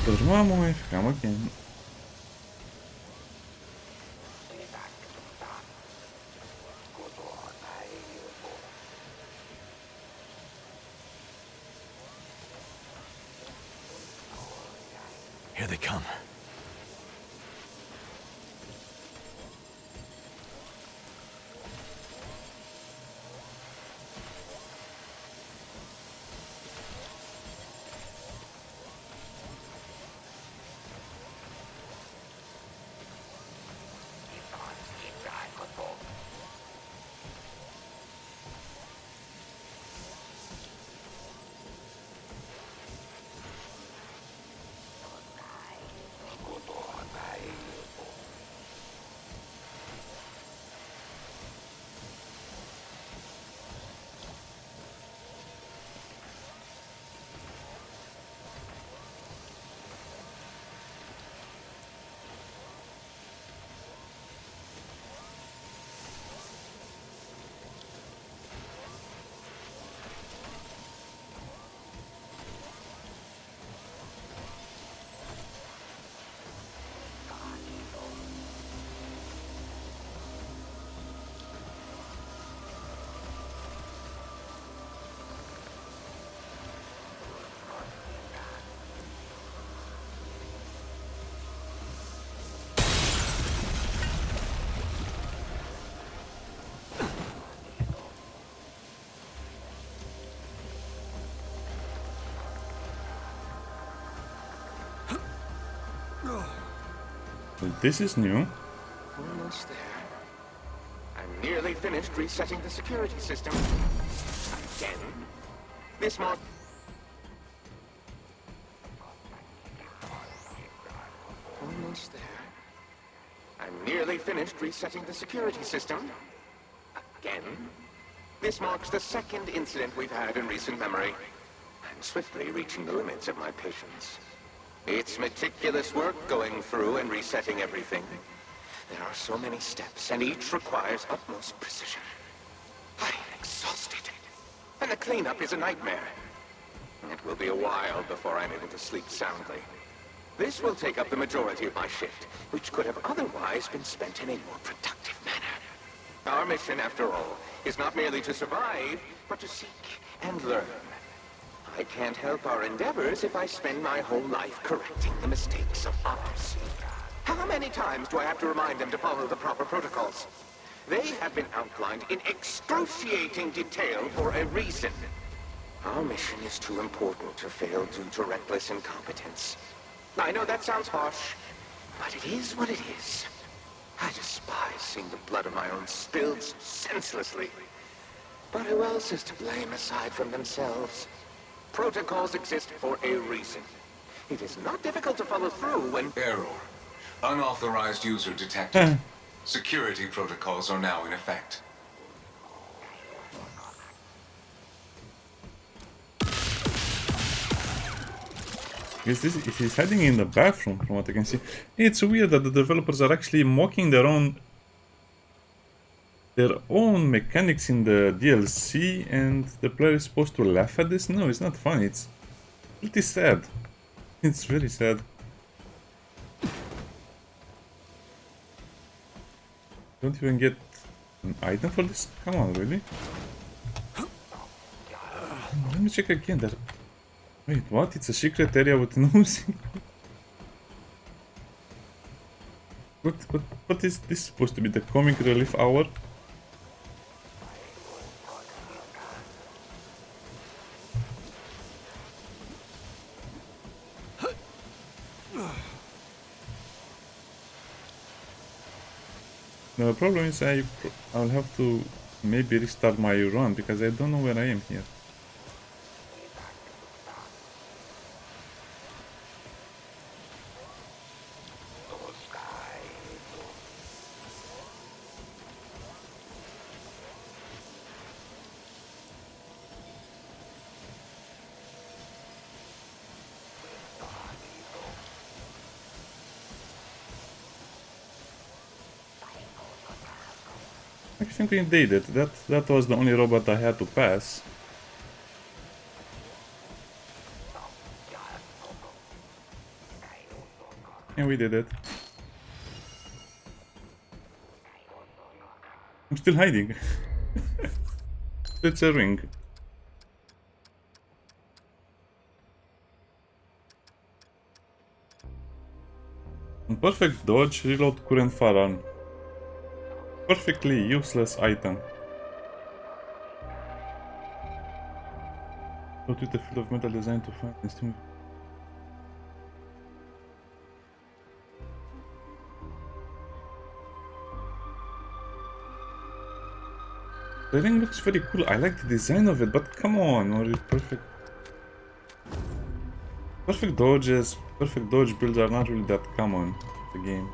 Dormammu e ficamos aqui. Here they come. This is new. Almost there. I'm nearly finished resetting the security system. Again? This mark... Almost there. I'm nearly finished resetting the security system. Again? This marks the second incident we've had in recent memory. I'm swiftly reaching the limits of my patience. It's meticulous work going through and resetting everything. There are so many steps, and each requires utmost precision. I'm exhausted, and the cleanup is a nightmare. It will be a while before I'm able to sleep soundly. This will take up the majority of my shift, which could have otherwise been spent in a more productive manner. Our mission, after all, is not merely to survive, but to seek and learn. I can't help our endeavors if I spend my whole life correcting the mistakes of others. How many times do I have to remind them to follow the proper protocols? They have been outlined in excruciating detail for a reason. Our mission is too important to fail due to reckless incompetence. I know that sounds harsh, but it is what it is. I despise seeing the blood of my own spilled so senselessly. But who else is to blame aside from themselves? Protocols exist for a reason. It is not difficult to follow through when... Error. Unauthorized user detected. Security protocols are now in effect. Is this? He's hiding in the bathroom, from what I can see. It's weird that the developers are actually mocking their own mechanics in the DLC, and the player is supposed to laugh at this. No, it's not funny. It's pretty sad. It's very sad. Don't even get an item for this? Come on, really? Let me check again. That. Wait, what? It's a secret area with no secret. What is this supposed to be? The comic relief hour? No, the problem is I'll have to maybe restart my run because I don't know where I am here. I think we did it. That was the only robot I had to pass. And we did it. I'm still hiding. It's a ring. On perfect dodge, reload current firearm. Perfectly useless item. Go to the field of metal designed to find and stimulate. The ring looks very cool. I like the design of it, but come on, or perfect. Perfect dodge builds are not really that common in the game.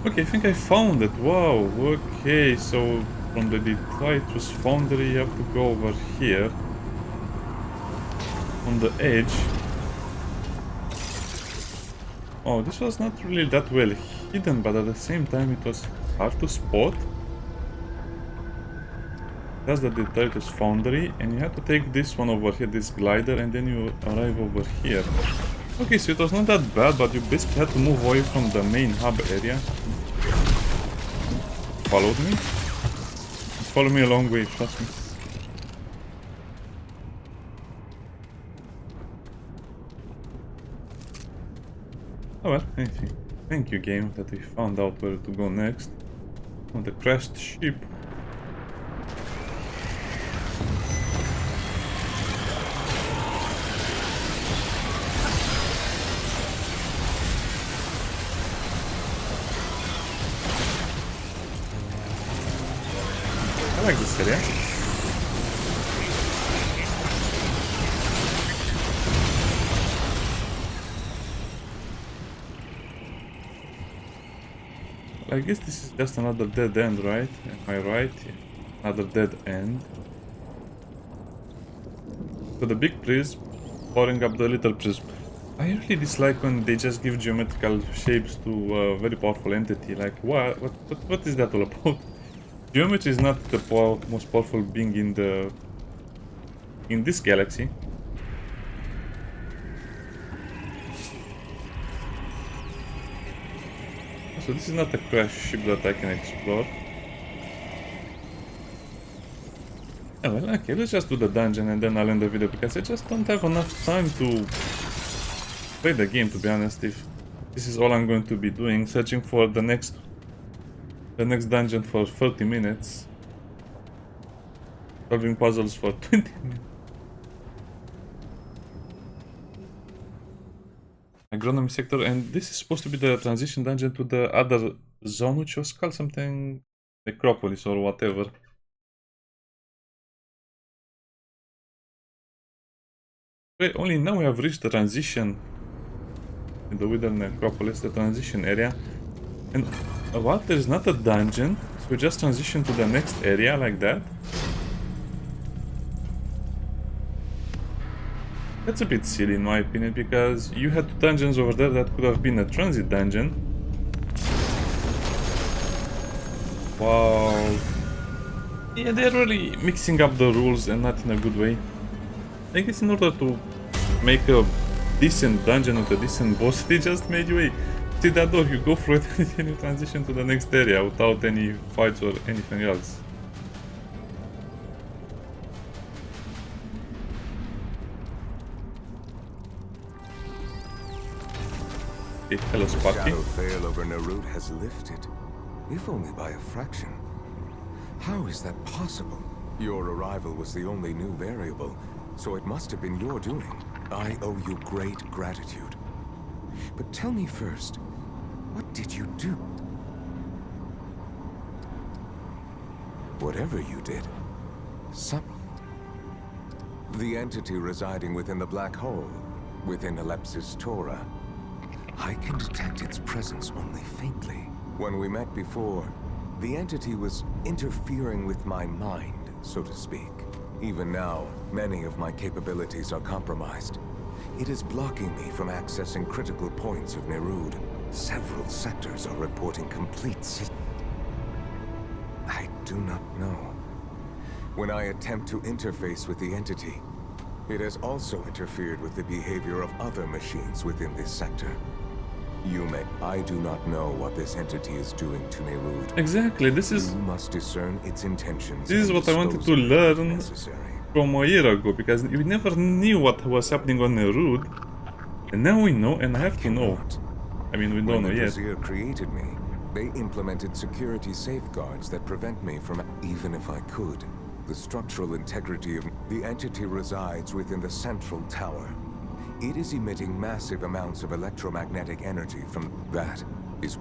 Okay, I think I found it. Wow, okay, so from the Detritus Foundry you have to go over here. On the edge. Oh, this was not really that well hidden, but at the same time it was hard to spot. That's the Detritus Foundry, and you have to take this one over here, this glider, and then you arrive over here. Okay, so it was not that bad, but you basically had to move away from the main hub area. Followed me? Follow me a long way, trust me. Oh well, anything. Thank you, game, that we found out where to go next. On the crashed ship. I like this area. I guess this is just another dead end, right? Am I right? Yeah. Another dead end. So the big prism powering up the little prism. I really dislike when they just give geometrical shapes to a very powerful entity. Like, what is that all about? Geometry is not the most powerful being in this galaxy. So this is not a crash ship that I can explore. Oh, well, okay, let's just do the dungeon and then I'll end the video because I just don't have enough time to play the game, to be honest. If this is all I'm going to be doing, searching for the next dungeon for 30 minutes, solving puzzles for 20 minutes. Agronomy sector, and this is supposed to be the transition dungeon to the other zone, which was called something Necropolis or whatever. Wait, only now we have reached the transition in the Wither Necropolis, the transition area. And what? There is not a dungeon, so we just transition to the next area like that? That's a bit silly in my opinion, because you had two dungeons over there that could have been a transit dungeon. Wow. Yeah, they're really mixing up the rules and not in a good way. I guess in order to make a decent dungeon with a decent boss, they just made you wait. See that door, you go through it and then you transition to the next area without any fights or anything else. Okay, hello The Sparky. shadow veil over Nerud has lifted, if only by a fraction. How is that possible? Your arrival was the only new variable, so it must have been your doing. I owe you great gratitude. But tell me first, what did you do? Whatever you did, the entity residing within the black hole, within Ellipsis Torah, I can detect its presence only faintly. When we met before, the entity was interfering with my mind, so to speak. Even now, many of my capabilities are compromised. It is blocking me from accessing critical points of Nerud. Several sectors are reporting I do not know. When I attempt to interface with the entity, it has also interfered with the behavior of other machines within this sector. I do not know what this entity is doing to Nerud. Exactly, this is You must discern its intentions. this is and what I wanted dispose to of it if learn necessary. from a year ago, because we never knew what was happening on Nerud, and now we know, and I have to know. Cannot. I mean, we When don't know the yet. Brazier created me, they implemented security safeguards that prevent me from, even if I could. The structural integrity of the entity resides within the central tower. It is emitting massive amounts of electromagnetic energy from that is...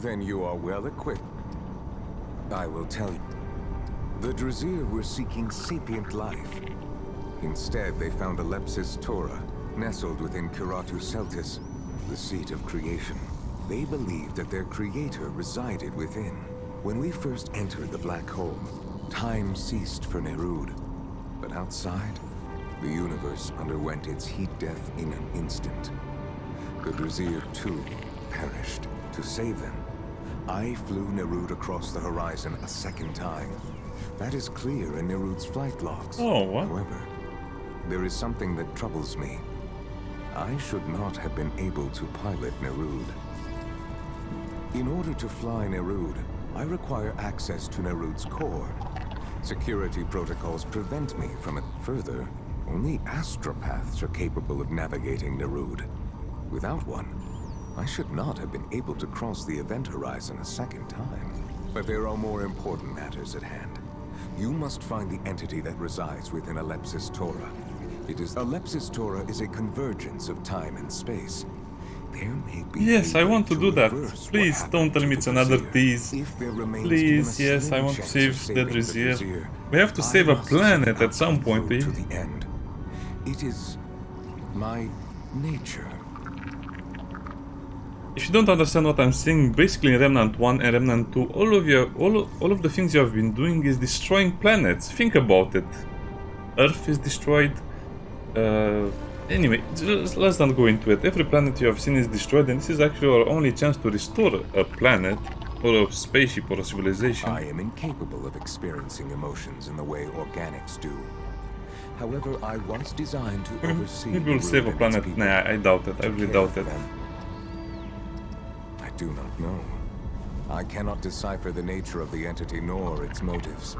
Then you are well equipped. I will tell you. The Brazier were seeking sapient life. Instead, they found Ellipsis Torah, nestled within Kiratu Celtis, the seat of creation. They believed that their creator resided within. When we first entered the black hole, time ceased for Nerud. But outside, the universe underwent its heat death in an instant. The Brazier, too, perished. To save them, I flew Nerud across the horizon a second time. That is clear in Nerud's flight logs. Oh, what? However, there is something that troubles me. I should not have been able to pilot Nerud. In order to fly Nerud, I require access to Nerud's core. Security protocols prevent me from it. Further, only astropaths are capable of navigating Nerud. Without one, I should not have been able to cross the event horizon a second time. But there are more important matters at hand. You must find the entity that resides within Ellipsis Torah. Ellipsis Torah is a convergence of time and space. There may be Yes, a I way want to do that. reverse what Please happened don't tell to me the it's another Brazier. tease. If there remains Please, even a yes, I slim want to chance save of the saving Brazier. We have to save I a must planet see at some out point. through to the end. It is my nature. If you don't understand what I'm saying, basically in Remnant 1 and Remnant 2, all of the things you have been doing is destroying planets. Think about it. Earth is destroyed. Anyway, let's not go into it. Every planet you have seen is destroyed, and this is actually our only chance to restore a planet, or a spaceship, or a civilization. I am incapable of experiencing emotions in the way organics do. However, I was designed to oversee. Maybe we'll Nerud save a and its planet. people, Nah, I doubt it. I to really care doubt for it. them. I do not know. I cannot decipher the nature of the entity nor its motives.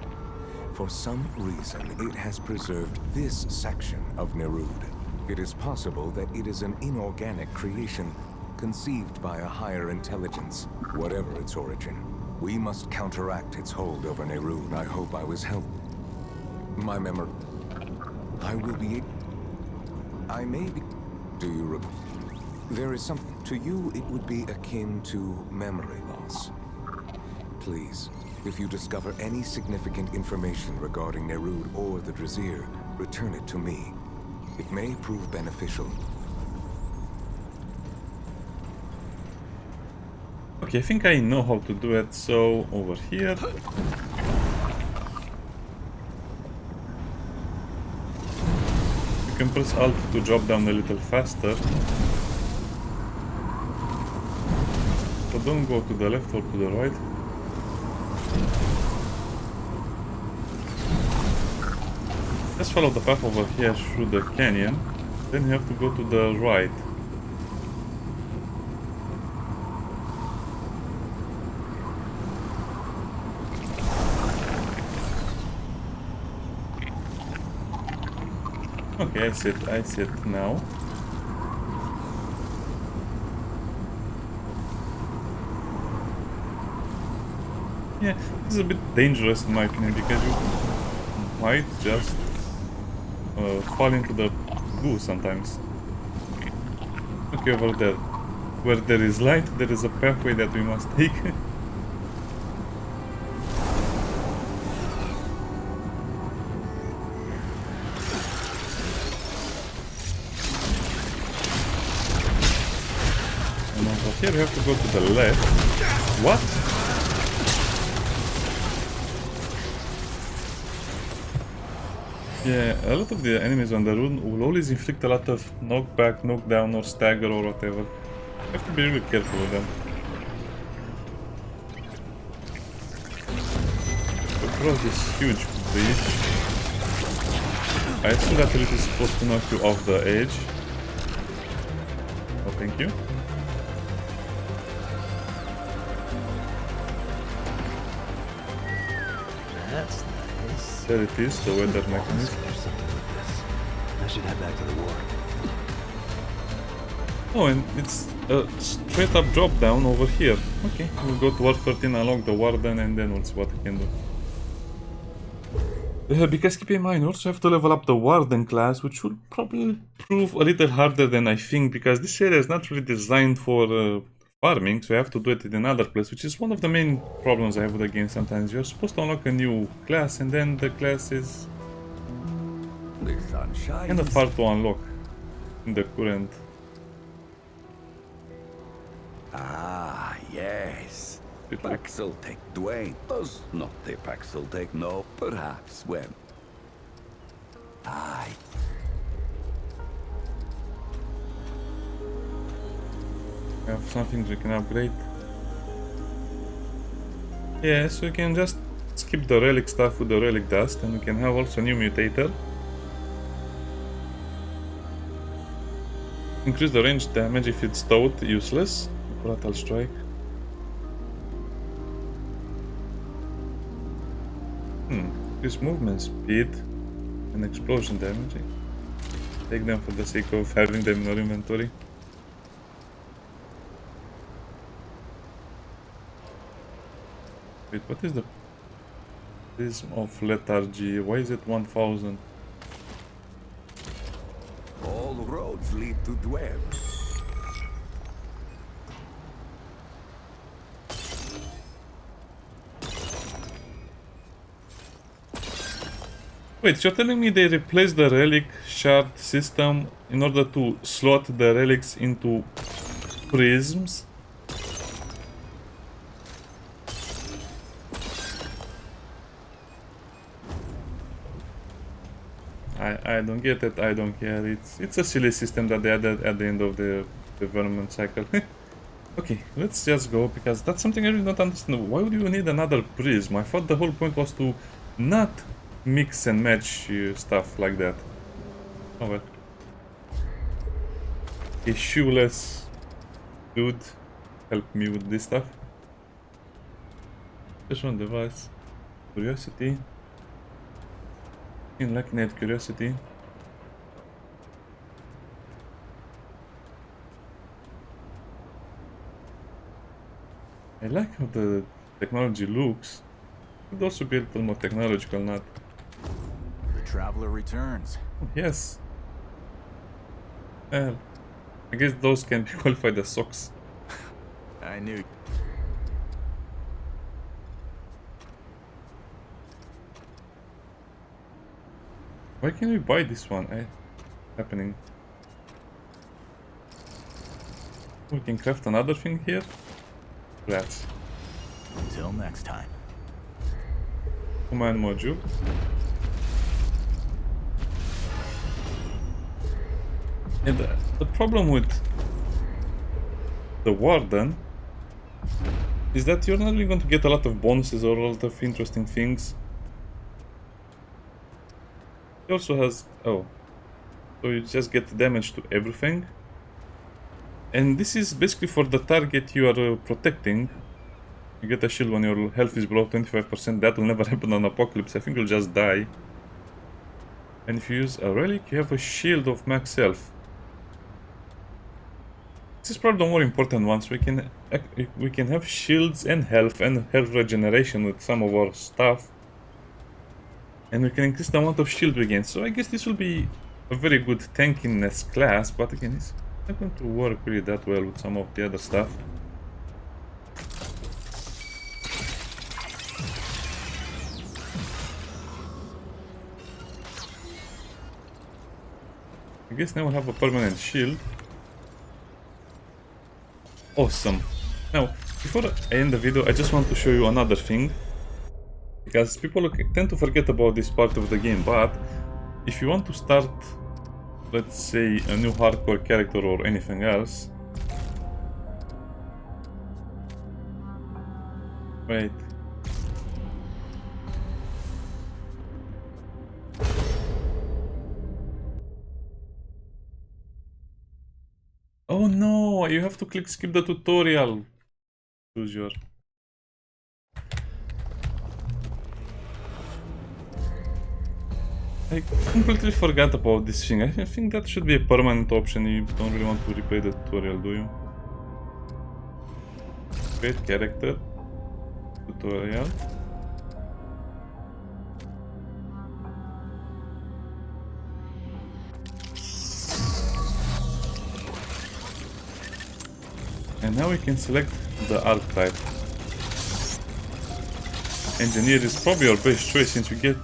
For some reason, it has preserved this section of Nerud. It is possible that it is an inorganic creation, conceived by a higher intelligence, whatever its origin. We must counteract its hold over Nerud. I hope I was helped. My memory... I will be... I may be... Do you recall? There is something... To you, it would be akin to memory loss. Please, if you discover any significant information regarding Nerud or the Brazier, return it to me. It may prove beneficial. Okay, I think I know how to do it, so over here. You can press Alt to drop down a little faster. So don't go to the left or to the right. Just follow the path over here through the canyon. Then you have to go to the right. Okay, I see it now. Yeah, this is a bit dangerous in my opinion because you might just fall into the goo sometimes. Okay, over there. Where there is light, there is a pathway that we must take. And over here we have to go to the left. What? Yeah, a lot of the enemies on the rune will always inflict a lot of knockback, knockdown, or stagger, or whatever. You have to be really careful with them. Across this huge bridge. I assume that it is supposed to knock you off the edge. Oh, thank you. That's nice. There it is, the weather mechanism. There's something with this. I should head back to the war. Oh, and it's a straight up drop down over here. Okay, we'll go to Ward 13, unlock the Warden, and then we'll see what we can do. Because keep in mind, you also have to level up the Warden class, which will probably prove a little harder than I think, because this area is not really designed for farming, so you have to do it in another place, which is one of the main problems I have with the game sometimes. You're supposed to unlock a new class, and then the class is The sun shines. kind of hard to unlock in the current. Ah, yes. Bit like- Paxel take Dwayne. Does not the Paxel take no? Perhaps when. Aye. We have some things we can upgrade. Yeah, so we can just skip the relic stuff with the relic dust, and we can have also new mutator. Increase the range damage if it's towed, useless. Brutal strike. Increase movement speed and explosion damage. Take them for the sake of having them in our inventory. Wait, what is the prism of lethargy? Why is it 1000? All roads lead to Dwayne. Wait, you're telling me they replaced the relic shard system in order to slot the relics into prisms? I don't get it, I don't care. It's a silly system that they added at the end of the development cycle. Okay, let's just go, because that's something I really don't understand. Why would you need another prism? I thought the whole point was to not mix and match stuff like that. Oh well. A shoeless dude help me with this stuff. Special device. Curiosity. In like net curiosity. I like how the technology looks. Could also be a little more technological, not. The traveler returns. Yes. Well, I guess those can be qualified as socks. I knew. Why can't we buy this one? Happening. We can craft another thing here. Rats. Until next time. Command module. And the problem with the Warden is that you're not really going to get a lot of bonuses or a lot of interesting things. He also has... oh. So you just get damage to everything. And this is basically for the target you are protecting. You get a shield when your health is below 25%. That will never happen on Apocalypse. I think you'll just die. And if you use a relic, you have a shield of max health. This is probably the more important ones. We can have shields and health regeneration with some of our stuff. And we can increase the amount of shield we gain. So I guess this will be a very good tankiness class, but again, it's not going to work really that well with some of the other stuff. I guess now we have a permanent shield. Awesome. Now, before I end the video, I just want to show you another thing. Because people tend to forget about this part of the game, but if you want to start, let's say, a new hardcore character or anything else... Wait. Oh no, you have to click skip the tutorial. Choose your... I completely forgot about this thing. I think that should be a permanent option. You don't really want to replay the tutorial, do you? Create character. Tutorial. And now we can select the archetype. Engineer is probably your best choice since you get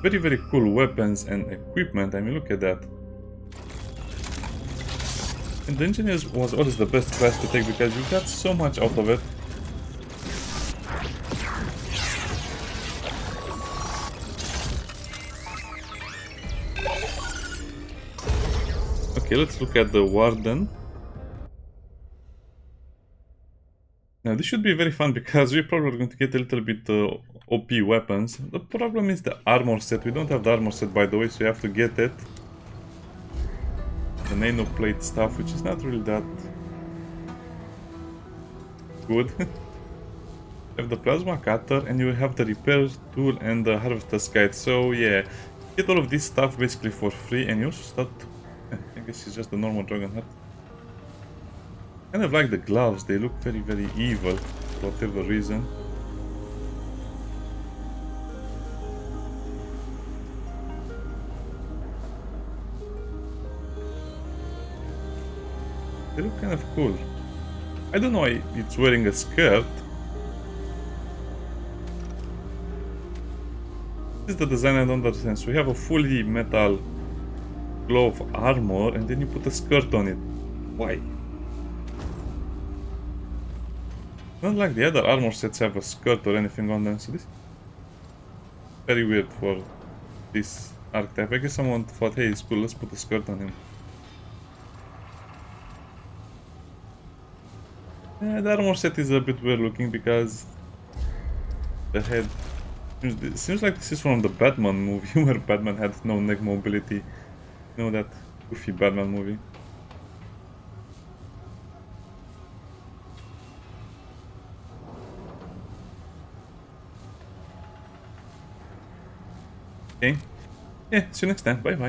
very cool weapons and equipment. I mean, look at that. And the engineer was always the best class to take because you got so much out of it. Okay, let's look at the Warden. Now this should be very fun because we're probably going to get a little bit OP weapons. The problem is the armor set. We don't have the armor set, by the way, so you have to get it. The nano plate stuff, which is not really that good. You have the plasma cutter and you have the repair tool and the harvester's guide. So yeah, get all of this stuff basically for free, and you also start... I guess it's just the normal dragon heart. Kind of like the gloves, they look very evil for whatever reason. They look kind of cool. I don't know why it's wearing a skirt. This is the design I don't understand. So we have a fully metal glove armor and then you put a skirt on it. Why? Not like the other armor sets have a skirt or anything on them, so this is very weird for this archetype. I guess someone thought, hey, it's cool, let's put a skirt on him. Yeah, the armor set is a bit weird looking because the head seems like this is from the Batman movie where Batman had no neck mobility. You know that goofy Batman movie. Okay. Yeah, see you next time. Bye bye.